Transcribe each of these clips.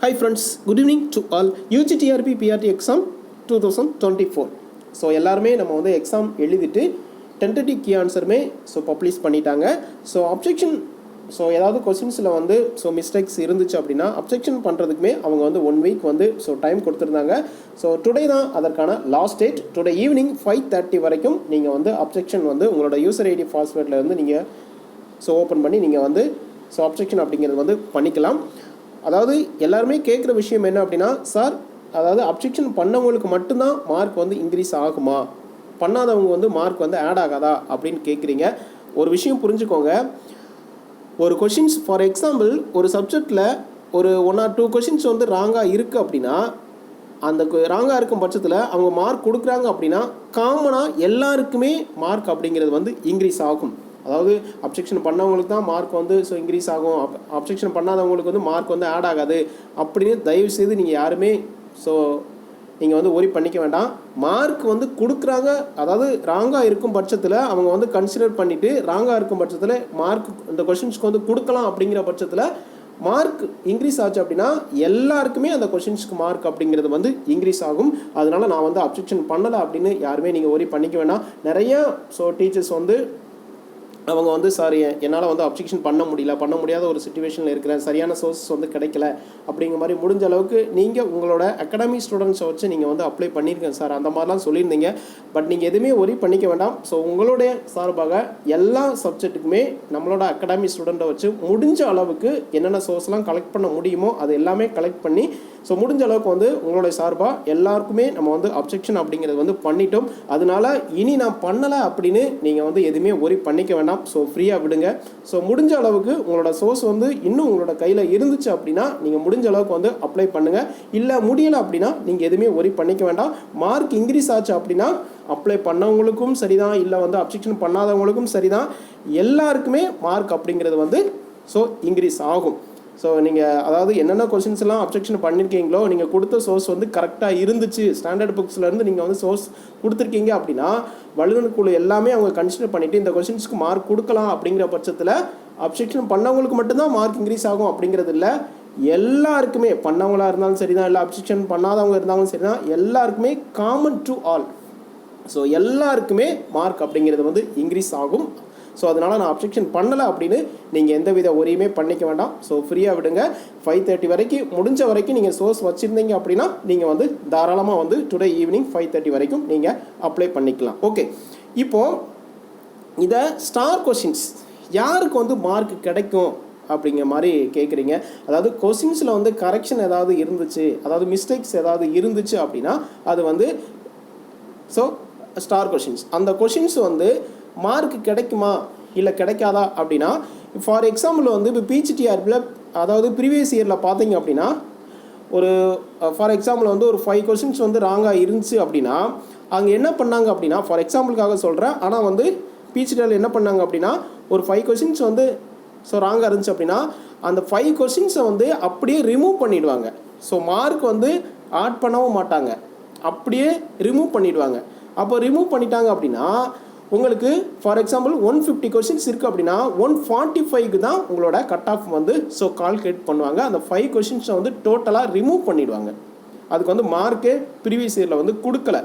Hi friends, good evening to all. UGTRP PRT exam 2024. So எல்லாருமே நம்ம வந்து exam எழுதிட்டு டென்டேட்டிவ் கீ ஆன்சருமே பப்ளிஷ் பண்ணிட்டாங்க. ஸோ அப்ஜெக்ஷன் ஏதாவது கொஸ்டின்ஸில் வந்து மிஸ்டேக்ஸ் இருந்துச்சு அப்படின்னா அப்ஜெக்ஷன் பண்ணுறதுக்குமே அவங்க வந்து 1 வீக் வந்து டைம் கொடுத்துருந்தாங்க. டுடே தான் அதற்கான லாஸ்ட் டேட். டுடே ஈவினிங் 5:30 வரைக்கும் நீங்கள் வந்து அப்ஜெக்ஷன் வந்து உங்களோட யூசர் ஐடி பாஸ்வேர்டில் இருந்து நீங்கள் ஓப்பன் பண்ணி நீங்கள் வந்து அப்ஜெக்ஷன் அப்படிங்கிறது வந்து பண்ணிக்கலாம். அதாவது எல்லாருமே கேட்குற விஷயம் என்ன அப்படின்னா, சார் அதாவது அப்ஜெக்ஷன் பண்ணவங்களுக்கு மட்டும்தான் மார்க் வந்து இன்க்ரீஸ் ஆகுமா, பண்ணாதவங்க வந்து மார்க் வந்து ஆட் ஆகாதா அப்படின்னு கேட்குறீங்க. ஒரு விஷயம் புரிஞ்சுக்கோங்க. ஒரு கொஷின்ஸ் ஃபார் எக்ஸாம்பிள் ஒரு சப்ஜெக்டில் ஒரு 1 or 2 கொஷின்ஸ் வந்து ராங்காக இருக்குது அப்படின்னா, அந்த ராங்காக இருக்கும் பட்சத்தில் அவங்க மார்க் கொடுக்குறாங்க அப்படின்னா காமனாக எல்லாருக்குமே மார்க் அப்படிங்கிறது வந்து இன்க்ரீஸ் ஆகும். அதாவது அப்ஜெக்ஷன் பண்ணவங்களுக்கு தான் மார்க் வந்து இன்க்ரீஸ் ஆகும், அப்ஜெக்ஷன் பண்ணாதவங்களுக்கு வந்து மார்க் வந்து ஆட் ஆகாது அப்படின்னு தயவு செய்து நீங்கள் யாருமே நீங்கள் வந்து ஒரி பண்ணிக்க வேண்டாம். மார்க் வந்து கொடுக்குறாங்க, அதாவது ராங்காக இருக்கும் பட்சத்தில் அவங்க வந்து கன்சிடர் பண்ணிவிட்டு ராங்காக இருக்கும் பட்சத்தில் மார்க் இந்த கொஷின்ஸ்க்கு வந்து கொடுக்கலாம். அப்படிங்கிற பட்சத்தில் மார்க் இன்க்ரீஸ் ஆச்சு அப்படின்னா எல்லாருக்குமே அந்த கொஷின்ஸ்க்கு மார்க் அப்படிங்கிறது வந்து இன்க்ரீஸ் ஆகும். அதனால் நான் வந்து அப்ஜெக்ஷன் பண்ணலை அப்படின்னு யாருமே நீங்கள் ஒரி பண்ணிக்க வேண்டாம். நிறைய டீச்சர்ஸ் வந்து அவங்க வந்து சார் என்னால் வந்து அப்ஜெக்ஷன் பண்ண முடியாத ஒரு சிச்சுவேஷனில் இருக்கிறேன், சரியான சோர்ஸ் வந்து கிடைக்கல அப்படிங்கிற மாதிரி முடிஞ்ச அளவுக்கு நீங்கள் உங்களோட அகாடமி ஸ்டூடெண்ட்ஸை வச்சு நீங்கள் வந்து அப்ளை பண்ணியிருக்கேன் சார் அந்த மாதிரிலாம் சொல்லியிருந்தீங்க. பட் நீங்கள் எதுவுமே ஒரி பண்ணிக்க வேண்டாம். உங்களுடைய சார்பாக எல்லா சப்ஜெக்ட்டுக்குமே நம்மளோட அகாடமி ஸ்டூடெண்ட்டை வச்சு முடிஞ்ச அளவுக்கு என்னென்ன சோர்ஸ்லாம் கலெக்ட் பண்ண முடியுமோ அது எல்லாமே கலெக்ட் பண்ணி முடிஞ்ச அளவுக்கு வந்து உங்களுடைய சார்பாக எல்லாருக்குமே நம்ம வந்து அப்ஜெக்ஷன் அப்படிங்கிறது வந்து பண்ணிட்டோம். அதனால இனி நான் பண்ணலை அப்படின்னு நீங்கள் வந்து எதுவுமே ஒரி பண்ணிக்க வேண்டாம். ஃப்ரீயாக விடுங்க. முடிஞ்ச அளவுக்கு உங்களோட சோர்ஸ் வந்து இன்னும் உங்களோட கையில் இருந்துச்சு அப்படின்னா நீங்கள் முடிஞ்ச அளவுக்கு வந்து அப்ளை பண்ணுங்கள். இல்லை முடியலை அப்படின்னா நீங்கள் எதுவுமே ஒரி பண்ணிக்க வேண்டாம். மார்க் இன்க்ரீஸ் ஆச்சு அப்படின்னா அப்ளை பண்ணவங்களுக்கும் சரிதான், இல்லை வந்து அப்ஜெக்ஷன் பண்ணாதவங்களுக்கும் சரிதான், எல்லாருக்குமே மார்க் அப்படிங்கிறது வந்து இன்க்ரீஸ் ஆகும். நீங்கள் அதாவது என்னென்ன கொஸ்டின்ஸ்லாம் அப்ஜெக்ஷன் பண்ணியிருக்கீங்களோ நீங்கள் கொடுத்த சோர்ஸ் வந்து கரெக்டாக இருந்துச்சு, ஸ்டாண்டர்ட் புக்ஸ்லேருந்து நீங்கள் வந்து சோர்ஸ் கொடுத்துருக்கீங்க அப்படின்னா வல்லுநர் குழு எல்லாமே அவங்க கன்சிடர் பண்ணிவிட்டு இந்த கொஸ்டின்ஸ்க்கு மார்க் கொடுக்கலாம். அப்படிங்கிற பட்சத்தில் அப்ஜெக்ஷன் பண்ணவங்களுக்கு மட்டும்தான் மார்க் இன்க்ரீஸ் ஆகும் அப்படிங்கிறது இல்லை, எல்லாருக்குமே பண்ணவங்களாக இருந்தாலும் சரி தான், இல்லை அப்ஜெக்ஷன் பண்ணாதவங்க இருந்தாலும் சரி தான், எல்லாருக்குமே காமன் டு ஆல். எல்லாருக்குமே மார்க் அப்படிங்கிறது வந்து இன்க்ரீஸ் ஆகும். அதனால் நான் அப்ஜெக்ஷன் பண்ணலை அப்படின்னு நீங்கள் எந்த வித ஒரியுமே பண்ணிக்க வேண்டாம். ஃப்ரீயாக விடுங்க. 5:30 வரைக்கும் முடிஞ்ச வரைக்கும் நீங்கள் சோர்ஸ் வச்சுருந்தீங்க அப்படின்னா நீங்கள் வந்து தாராளமாக வந்து டுடே ஈவினிங் 5:30 வரைக்கும் நீங்கள் அப்ளை பண்ணிக்கலாம். ஓகே, இப்போது இதை ஸ்டார் கொஷின்ஸ் யாருக்கு வந்து மார்க் கிடைக்கும் அப்படிங்கிற மாதிரி கேட்குறீங்க. அதாவது கொஷின்ஸில் வந்து கரெக்ஷன் ஏதாவது இருந்துச்சு, அதாவது மிஸ்டேக்ஸ் ஏதாவது இருந்துச்சு அப்படின்னா அது வந்து ஸ்டார் கொஷின்ஸ். அந்த கொஷின்ஸ் வந்து மார்க் கிடைக்குமா இல்லை கிடைக்காதா அப்படின்னா, ஃபார் எக்ஸாம்பிள் வந்து இப்போ பிஜிடிஆர்பியில் அதாவது ப்ரீவியஸ் இயரில் பார்த்தீங்க அப்படின்னா ஒரு ஃபார் எக்ஸாம்பிள் வந்து ஒரு 5 கொஷின்ஸ் வந்து ராங்காக இருந்துச்சு அப்படின்னா அங்கே என்ன பண்ணாங்க அப்படின்னா, ஃபார் எக்ஸாம்பிளுக்காக சொல்கிறேன், ஆனால் வந்து பிஜிடிஆரில் என்ன பண்ணாங்க அப்படின்னா ஒரு 5 கொஷின்ஸ் வந்து ராங்காக இருந்துச்சு அப்படின்னா அந்த 5 கொஷின்ஸை வந்து அப்படியே ரிமூவ் பண்ணிவிடுவாங்க. மார்க் வந்து ஆட் பண்ணவும் மாட்டாங்க, அப்படியே ரிமூவ் பண்ணிவிடுவாங்க. அப்போ ரிமூவ் பண்ணிட்டாங்க அப்படின்னா உங்களுக்கு ஃபார் எக்ஸாம்பிள் 150 கொஷின்ஸ் இருக்குது அப்படின்னா 145க்கு தான் உங்களோட கட் ஆஃப் வந்து கால்குலேட் பண்ணுவாங்க. அந்த 5 கொஷின்ஸை வந்து டோட்டலாக ரிமூவ் பண்ணிவிடுவாங்க. அதுக்கு வந்து மார்க்கே ப்ரீவியஸ் இயரில் வந்து கொடுக்கல.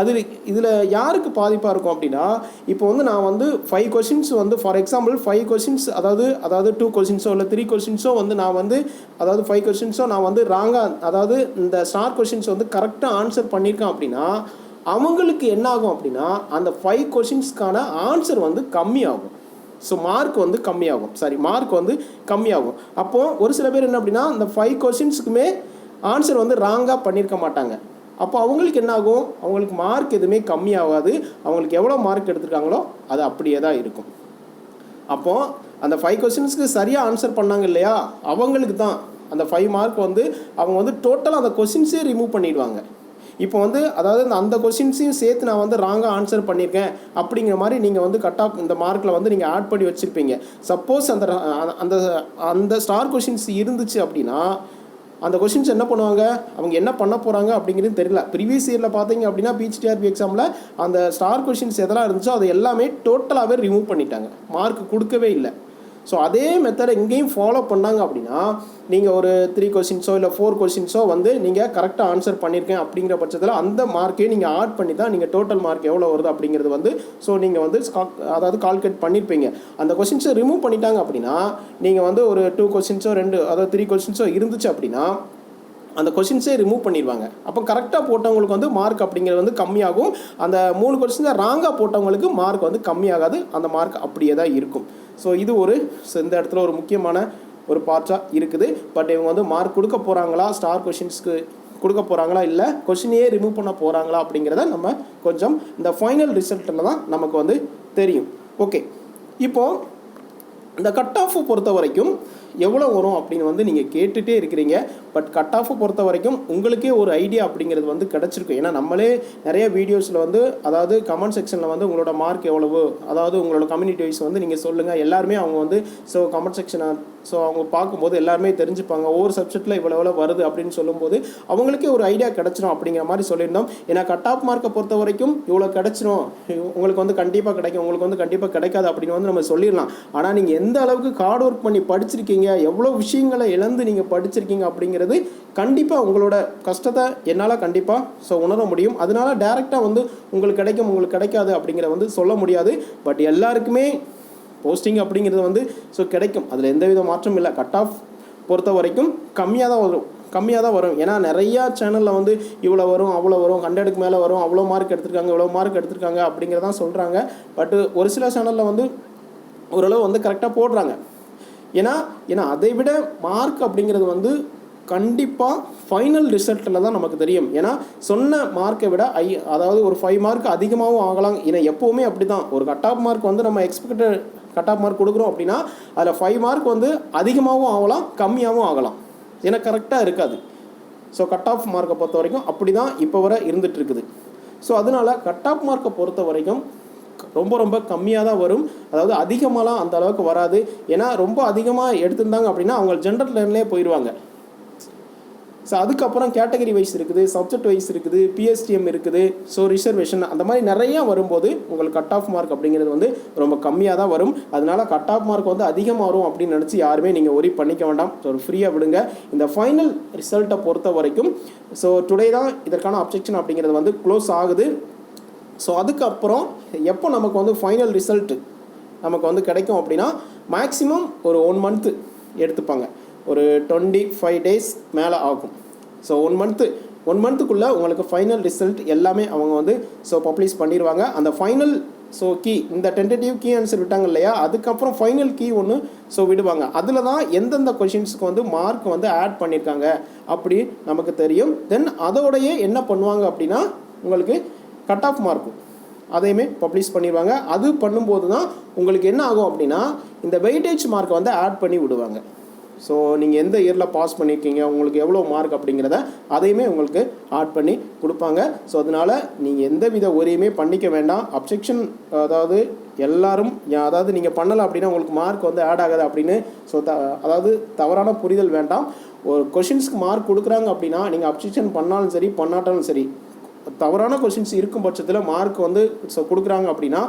அது இதில் யாருக்கு பாதிப்பாக இருக்கும் அப்படின்னா, இப்போ வந்து நான் வந்து 5 கொஷின்ஸ் வந்து ஃபார் எக்ஸாம்பிள் 5 கொஷின்ஸ் அதாவது 2 கொஷின்ஸோ இல்லை 3 கொஷின்ஸோ வந்து நான் வந்து அதாவது 5 கொஷின்ஸோ நான் வந்து ராங்காக அதாவது இந்த ஸ்டார் கொஷின்ஸ் வந்து கரெக்டாக ஆன்சர் பண்ணியிருக்கேன் அப்படின்னா அவங்களுக்கு என்ன ஆகும் அப்படின்னா அந்த 5 கொஷின்ஸ்க்கான ஆன்சர் வந்து கம்மியாகும். மார்க் வந்து கம்மியாகும். அப்போது ஒரு சில பேர் என்ன அப்படின்னா அந்த 5 கொஷின்ஸுக்குமே ஆன்சர் வந்து ராங்காக பண்ணியிருக்க மாட்டாங்க. அப்போ அவங்களுக்கு என்ன ஆகும், அவங்களுக்கு மார்க் எதுவுமே கம்மியாகாது. அவங்களுக்கு எவ்வளோ மார்க் எடுத்திருக்காங்களோ அது அப்படியே தான் இருக்கும். அப்போது அந்த 5 கொஷின்ஸ்க்கு சரியாக ஆன்சர் பண்ணாங்க இல்லையா, அவங்களுக்கு தான் அந்த 5 மார்க் வந்து அவங்க வந்து டோட்டலாக அந்த கொஷின்ஸே ரிமூவ் பண்ணிடுவாங்க. இப்போ வந்து அதாவது அந்த கொஷின்ஸையும் சேர்த்து நான் வந்து ராங்காக ஆன்சர் பண்ணியிருக்கேன் அப்படிங்கிற மாதிரி நீங்கள் வந்து கட் ஆஃப் இந்த மார்க்கில் வந்து நீங்கள் ஆட் பண்ணி வச்சுருப்பீங்க. சப்போஸ் அந்த அந்த அந்த ஸ்டார் கொஷின்ஸ் இருந்துச்சு அப்படின்னா அந்த கொஷின்ஸ் என்ன பண்ணுவாங்க, அவங்க என்ன பண்ண போகிறாங்க அப்படிங்கிறது தெரியல. ப்ரீவியஸ் இயரில் பார்த்தீங்க அப்படின்னா பிஜிடிஆர்பி எக்ஸாமில் அந்த ஸ்டார் கொஷின்ஸ் எதெல்லாம் இருந்துச்சோ அது எல்லாமே டோட்டலாகவே ரிமூவ் பண்ணிட்டாங்க, மார்க் கொடுக்கவே இல்லை. ஸோ அதே மெத்தடை இங்கேயும் ஃபாலோ பண்ணாங்க அப்படின்னா நீங்கள் ஒரு 3 கொஸ்டின்ஸோ இல்லை 4 கொஸ்டின்ஸோ வந்து நீங்கள் கரெக்டாக ஆன்சர் பண்ணியிருக்கேன் அப்படிங்கிற பட்சத்தில் அந்த மார்க்கையும் நீங்கள் ஆட் பண்ணி தான் நீங்கள் டோட்டல் மார்க் எவ்வளோ வருது அப்படிங்கிறது வந்து ஸோ நீங்கள் வந்து அதாவது கால்குலேட் பண்ணியிருப்பீங்க. அந்த கொஸ்டின்ஸை ரிமூவ் பண்ணிட்டாங்க அப்படின்னா நீங்கள் வந்து ஒரு 2 கொஸ்டின்ஸோ அதாவது 3 கொஸ்டின்ஸோ இருந்துச்சு அப்படின்னா அந்த கொஷின்ஸே ரிமூவ் பண்ணிடுவாங்க. அப்போ கரெக்டாக போட்டவங்களுக்கு வந்து மார்க் அப்படிங்கிறது வந்து கம்மியாகும். அந்த 3 கொஸ்டின்ஸை ராங்காக போட்டவங்களுக்கு மார்க் வந்து கம்மியாகாது, அந்த மார்க் அப்படியே தான் இருக்கும். ஸோ இது இந்த இடத்துல ஒரு முக்கியமான ஒரு பார்ட்டாக இருக்குது. பட் இவங்க வந்து மார்க் கொடுக்க போகிறாங்களா, ஸ்டார் கொஷின்ஸ்க்கு கொடுக்க போகிறாங்களா, இல்லை கொஷினையே ரிமூவ் பண்ண போகிறாங்களா அப்படிங்கிறத நம்ம கொஞ்சம் இந்த ஃபைனல் ரிசல்ட்டில் தான் நமக்கு வந்து தெரியும். ஓகே, இப்போது இந்த கட் ஆஃப் பொறுத்த வரைக்கும் எவ்வளோ வரும் அப்படின்னு வந்து நீங்கள் கேட்டுகிட்டே இருக்கிறீங்க. பட் கட் ஆஃப் பொறுத்த வரைக்கும் உங்களுக்கே ஒரு ஐடியா அப்படிங்கிறது வந்து கிடச்சிருக்கும். ஏன்னா நம்மளே நிறைய வீடியோஸில் வந்து அதாவது கமெண்ட் செக்ஷனில் வந்து உங்களோட மார்க் எவ்வளவு, அதாவது உங்களோட கம்யூனிட்டி வைஸ் வந்து நீங்கள் சொல்லுங்கள். எல்லாருமே அவங்க வந்து ஸோ கமெண்ட் செக்ஷனை ஸோ அவங்க பார்க்கும்போது எல்லாருமே தெரிஞ்சுப்பாங்க ஒவ்வொரு சப்ஜெக்டில் இவ்வளோ வருது அப்படின்னு சொல்லும்போது அவங்களுக்கே ஒரு ஐடியா கிடச்சிரும் அப்படிங்கிற மாதிரி சொல்லியிருந்தோம். ஏன்னா கட் ஆஃப் மார்க்கை பொறுத்த வரைக்கும் இவ்வளோ கிடச்சிரும், உங்களுக்கு வந்து கண்டிப்பாக கிடைக்கும், உங்களுக்கு வந்து கண்டிப்பாக கிடைக்காது அப்படின்னு வந்து நம்ம சொல்லிடலாம். ஆனால் நீங்கள் எந்த அளவுக்கு ஹார்ட் ஒர்க் பண்ணி படிச்சிருக்கீங்க, எவ்வளோ விஷயங்களை இழந்து நீங்கள் படிச்சிருக்கீங்க அப்படிங்கிறது கண்டிப்பாக உங்களோட கஷ்டத்தை என்னால் கண்டிப்பாக ஸோ உணர முடியும். அதனால டேரெக்டாக வந்து உங்களுக்கு கிடைக்கும் உங்களுக்கு கிடைக்காது அப்படிங்கிறத வந்து சொல்ல முடியாது. பட் எல்லாருக்குமே போஸ்டிங் அப்படிங்கிறது வந்து ஸோ கிடைக்கும், அதில் எந்தவித மாற்றம் இல்லை. கட் ஆஃப் பொறுத்த வரைக்கும் கம்மியாக தான் வரும். ஏன்னா நிறையா சேனலில் வந்து இவ்வளோ வரும் அவ்வளோ வரும், 100க்கு மேலே வரும், அவ்வளோ மார்க் எடுத்திருக்காங்க அப்படிங்கிறதான் சொல்கிறாங்க. பட் ஒரு சில சேனலில் வந்து ஓரளவு வந்து கரெக்டாக போடுறாங்க. ஏன்னா அதை விட மார்க் அப்படிங்கிறது வந்து கண்டிப்பாக ஃபைனல் ரிசல்ட்டில் தான் நமக்கு தெரியும். ஏன்னா சொன்ன மார்க்கை விட அதாவது ஒரு 5 மார்க் அதிகமாகவும் ஆகலாம். ஏன்னா எப்போவுமே அப்படி தான், ஒரு கட் ஆஃப் மார்க் வந்து நம்ம எக்ஸ்பெக்டட் கட் ஆஃப் மார்க் கொடுக்குறோம் அப்படின்னா அதில் 5 மார்க் வந்து அதிகமாகவும் ஆகலாம் கம்மியாகவும் ஆகலாம், ஏன்னா கரெக்டாக இருக்காது. ஸோ கட் ஆஃப் மார்க்கை பொறுத்த வரைக்கும் அப்படி தான் இப்போ வரை இருந்துகிட்டு இருக்குது. ஸோ அதனால் கட் ஆஃப் மார்க்கை பொறுத்த வரைக்கும் ரொம்ப கம்மியாக தான் வரும், அதாவது அதிகமாகலாம் அந்த அளவுக்கு வராது. ஏன்னா ரொம்ப அதிகமாக எடுத்திருந்தாங்க அப்படின்னா அவங்க ஜென்ரல் லைன்லேயே போயிடுவாங்க. ஸோ அதுக்கப்புறம் கேட்டகரி வைஸ் இருக்குது, சப்ஜெக்ட் வைஸ் இருக்குது, பிஎஸ்டிஎம் இருக்குது, ஸோ ரிசர்வேஷன் அந்த மாதிரி நிறையா வரும்போது உங்களுக்கு கட் ஆஃப் மார்க் அப்படிங்கிறது வந்து ரொம்ப கம்மியாக தான் வரும். அதனால் கட் ஆஃப் மார்க் வந்து அதிகமாக வரும் அப்படின்னு நினச்சி யாருமே நீங்கள் ஒரி பண்ணிக்க வேண்டாம். ஸோ ஃப்ரீயாக விடுங்க. இந்த ஃபைனல் ரிசல்ட்டை பொறுத்த வரைக்கும் ஸோ டுடே தான் இதற்கான அப்ஜெக்ஷன் அப்படிங்கிறது வந்து க்ளோஸ் ஆகுது. ஸோ அதுக்கப்புறம் எப்போ நமக்கு வந்து ஃபைனல் ரிசல்ட்டு நமக்கு வந்து கிடைக்கும் அப்படின்னா மேக்ஸிமம் ஒரு 1 மந்த்து எடுத்துப்பாங்க, ஒரு 25 டேஸ் மேலே ஆகும். ஸோ 1 மந்த்துக்குள்ளே உங்களுக்கு ஃபைனல் ரிசல்ட் எல்லாமே அவங்க வந்து ஸோ பப்ளிஷ் பண்ணிடுவாங்க. அந்த ஃபைனல் ஸோ கீ, இந்த டென்டேட்டிவ் கீ ஆன்சர் விட்டாங்க இல்லையா, அதுக்கப்புறம் ஃபைனல் கீ ஒன்று ஸோ விடுவாங்க. அதில் தான் எந்தெந்த கொஷின்ஸுக்கு வந்து மார்க் வந்து ஆட் பண்ணியிருக்காங்க அப்படி நமக்கு தெரியும். தென் அதோடையே என்ன பண்ணுவாங்க அப்படின்னா உங்களுக்கு கட் ஆஃப் மார்க்கும் அதையுமே பப்ளிஷ் பண்ணிடுவாங்க. அது பண்ணும்போது தான் உங்களுக்கு என்ன ஆகும் அப்படின்னா இந்த வெயிட்டேஜ் மார்க்கை வந்து ஆட் பண்ணி விடுவாங்க. ஸோ நீங்கள் எந்த இயரில் பாஸ் பண்ணியிருக்கீங்க, உங்களுக்கு எவ்வளோ மார்க் அப்படிங்கிறத அதையுமே உங்களுக்கு ஆட் பண்ணி கொடுப்பாங்க. ஸோ அதனால் நீங்கள் எந்த வித ஒரியுமே பண்ணிக்க வேண்டாம். அப்ஜெக்ஷன் அதாவது எல்லாரும் அதாவது நீங்கள் பண்ணலை அப்படின்னா உங்களுக்கு மார்க் வந்து ஆட் ஆகாது அப்படின்னு ஸோ அதாவது தவறான புரிதல் வேண்டாம். ஒரு கொஷின்ஸ்க்கு மார்க் கொடுக்குறாங்க அப்படின்னா நீங்கள் அப்ஜெக்ஷன் பண்ணாலும் சரி பண்ணாட்டாலும் சரி, தவறான கொஷின்ஸ் இருக்கும் பட்சத்தில் மார்க் வந்து ஸோ கொடுக்குறாங்க அப்படின்னா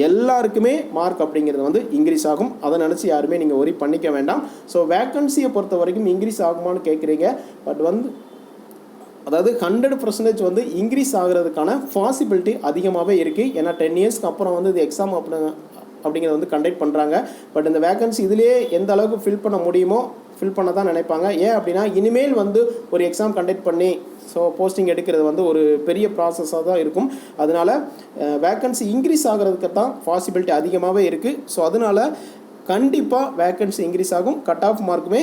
எல்லாருக்குமே மார்க் அப்படிங்கிறது வந்து இன்க்ரீஸ் ஆகும். அதை நினச்சி யாருமே நீங்கள் ஒரி பண்ணிக்க வேண்டாம். ஸோ வேக்கன்சியை பொறுத்த வரைக்கும் இன்க்ரீஸ் ஆகுமான்னு கேட்குறீங்க. பட் வந்து அதாவது 100% வந்து இன்க்ரீஸ் ஆகிறதுக்கான பாசிபிலிட்டி அதிகமாகவே இருக்குது. ஏன்னா 10 இயர்ஸ்க்கு அப்புறம் வந்து இது எக்ஸாம் அப்படிங்கிறத வந்து கண்டக்ட் பண்ணுறாங்க. பட் இந்த வேக்கன்சி இதிலே எந்த அளவுக்கு ஃபில் பண்ண முடியுமோ ஃபில் பண்ண தான் நினைப்பாங்க. ஏன் அப்படின்னா இனிமேல் வந்து ஒரு எக்ஸாம் கண்டக்ட் பண்ணி ஸோ போஸ்டிங் எடுக்கிறது வந்து ஒரு பெரிய ப்ராசஸாக தான் இருக்கும். அதனால் வேக்கன்சி இன்க்ரீஸ் ஆகிறதுக்கு தான் பாசிபிலிட்டி அதிகமாகவே இருக்குது. ஸோ அதனால் கண்டிப்பாக வேக்கன்சி இன்க்ரீஸ் ஆகும். கட் ஆஃப் மார்க்குமே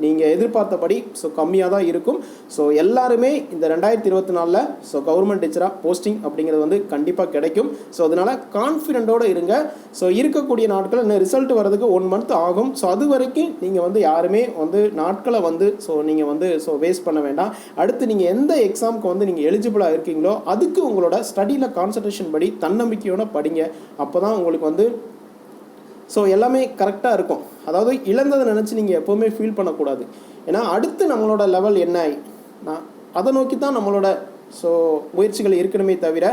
நீங்கள் எதிர்பார்த்தபடி ஸோ கம்மியாக தான் இருக்கும். ஸோ எல்லாருமே இந்த 2024 ஸோ கவர்மெண்ட் டீச்சராக போஸ்டிங் அப்படிங்கிறது வந்து கண்டிப்பாக கிடைக்கும். ஸோ அதனால் கான்ஃபிடென்ட்டோடு இருங்க. ஸோ இருக்கக்கூடிய நாட்கள் இன்னும் ரிசல்ட் வரதுக்கு 1 மந்த் ஆகும். ஸோ அது வரைக்கும் நீங்கள் வந்து யாருமே வந்து நாட்களை வந்து ஸோ நீங்கள் வந்து ஸோ வேஸ்ட் பண்ண வேண்டாம். அடுத்து நீங்கள் எந்த எக்ஸாமுக்கு வந்து நீங்கள் எலிஜிபிளாக இருக்கீங்களோ அதுக்கு உங்களோட ஸ்டடியில் கான்சன்ட்ரேஷன் படி தன்னம்பிக்கையோடு படிங்க. அப்போ தான் உங்களுக்கு வந்து ஸோ எல்லாமே கரெக்டாக இருக்கும். அதாவது இழந்ததை நினச்சி நீங்கள் எப்போவுமே ஃபீல் பண்ணக்கூடாது. ஏன்னா அடுத்து நம்மளோட லெவல் என்ன, நான் அதை நோக்கி தான் நம்மளோட ஸோ முயற்சிகள் இருக்கணுமே தவிர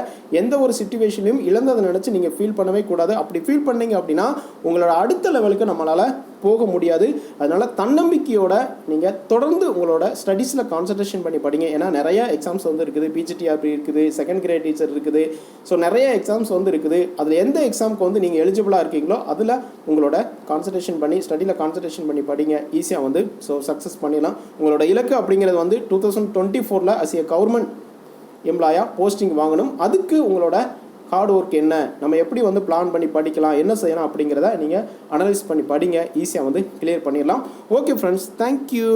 எந்த ஒரு சிச்சுவேஷன்லையும் இழந்ததை நினச்சி நீங்கள் ஃபீல் பண்ணவே கூடாது. அப்படி ஃபீல் பண்ணீங்க அப்படின்னா உங்களோட அடுத்த லெவலுக்கு நம்மளால் போக முடியாது. அதனால் தன்னம்பிக்கையோட நீங்கள் தொடர்ந்து உங்களோட ஸ்டடீஸில் கான்சன்ட்ரேஷன் பண்ணி படிங்க. ஏன்னா நிறைய எக்ஸாம்ஸ் வந்து இருக்குது, பிஜிடிஆர்பி இருக்குது, செகண்ட் கிரேட் டீச்சர் இருக்குது. ஸோ நிறைய எக்ஸாம்ஸ் வந்து இருக்குது. அதில் எந்த எக்ஸாமுக்கு வந்து நீங்கள் எலிஜிபிளாக இருக்கீங்களோ அதில் உங்களோட கான்சன்ட்ரேஷன் பண்ணி ஸ்டடியில் கான்சன்ட்ரேஷன் பண்ணி படிங்க. ஈஸியாக வந்து ஸோ சக்ஸஸ் பண்ணிடலாம். உங்களோட இலக்கு அப்படிங்கிறது வந்து 2024 அஸ் ஏ கவர்மெண்ட் எம்ப்ளாயாக போஸ்டிங் வாங்கணும். அதுக்கு உங்களோட ஹார்ட் ஒர்க் என்ன, நம்ம எப்படி வந்து பிளான் பண்ணி படிக்கலாம், என்ன செய்யலாம் அப்படிங்கிறத நீங்கள் அனலைஸ் பண்ணி படிங்க. ஈஸியாக வந்து கிளியர் பண்ணிடலாம். Okay friends, thank you.